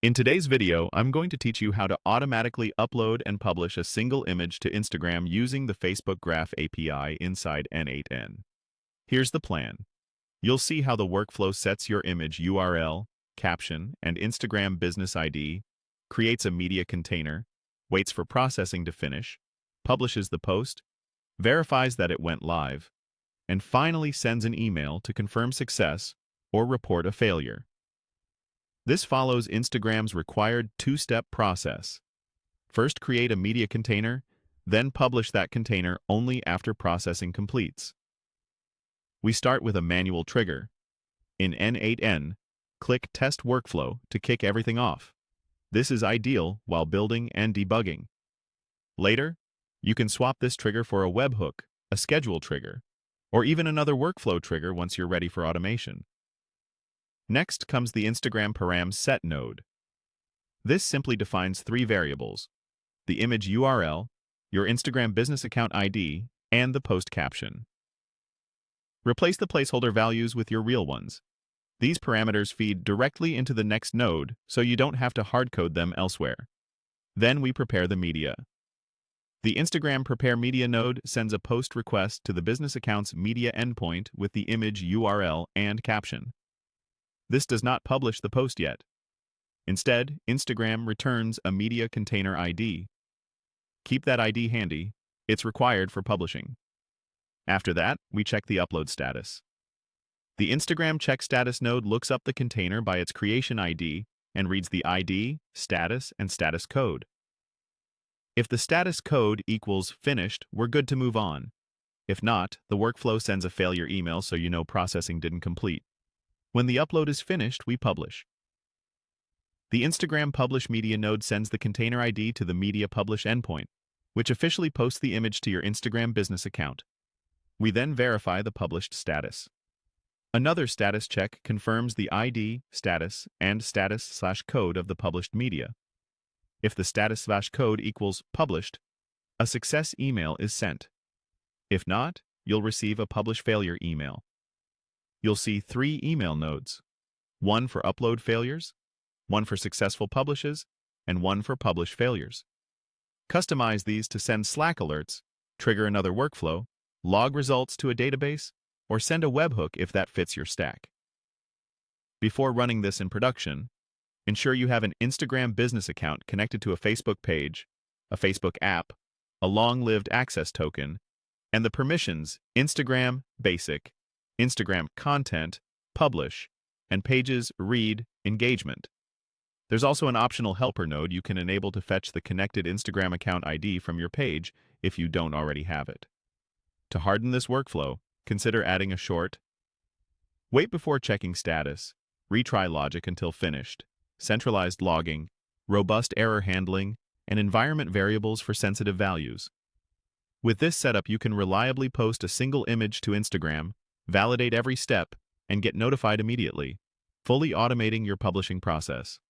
In today's video, I'm going to teach you how to automatically upload and publish a single image to Instagram using the Facebook Graph API inside n8n. Here's the plan. You'll see how the workflow sets your image URL, caption, and Instagram business ID, creates a media container, waits for processing to finish, publishes the post, verifies that it went live, and finally sends an email to confirm success or report a failure. This follows Instagram's required two-step process. First, create a media container, then publish that container only after processing completes. We start with a manual trigger. In n8n, click Test Workflow to kick everything off. This is ideal while building and debugging. Later, you can swap this trigger for a webhook, a schedule trigger, or even another workflow trigger once you're ready for automation. Next comes the Instagram Params set node. This simply defines three variables: the image URL, your Instagram business account ID, and the post caption. Replace the placeholder values with your real ones. These parameters feed directly into the next node, so you don't have to hardcode them elsewhere. Then we prepare the media. The Instagram Prepare Media node sends a post request to the business account's media endpoint with the image URL and caption. This does not publish the post yet. Instead, Instagram returns a media container ID. Keep that ID handy. It's required for publishing. After that, we check the upload status. The Instagram Check Status node looks up the container by its creation ID and reads the ID, status, and status code. If the status code equals finished, we're good to move on. If not, the workflow sends a failure email so you know processing didn't complete. When the upload is finished, we publish. The Instagram Publish Media node sends the container ID to the Media Publish endpoint, which officially posts the image to your Instagram business account. We then verify the published status. Another status check confirms the ID, status, and status/code of the published media. If the status/code equals published, a success email is sent. If not, you'll receive a publish failure email. You'll see three email nodes: one for upload failures, one for successful publishes, and one for publish failures. Customize these to send Slack alerts, trigger another workflow, log results to a database, or send a webhook if that fits your stack. Before running this in production, ensure you have an Instagram business account connected to a Facebook page, a Facebook app, a long-lived access token, and the permissions Instagram Basic, Instagram Content, Publish, and Pages Read Engagement. There's also an optional helper node you can enable to fetch the connected Instagram account ID from your page if you don't already have it. To harden this workflow, consider adding a short wait before checking status, retry logic until finished, centralized logging, robust error handling, and environment variables for sensitive values. With this setup, you can reliably post a single image to Instagram, validate every step, and get notified immediately, fully automating your publishing process.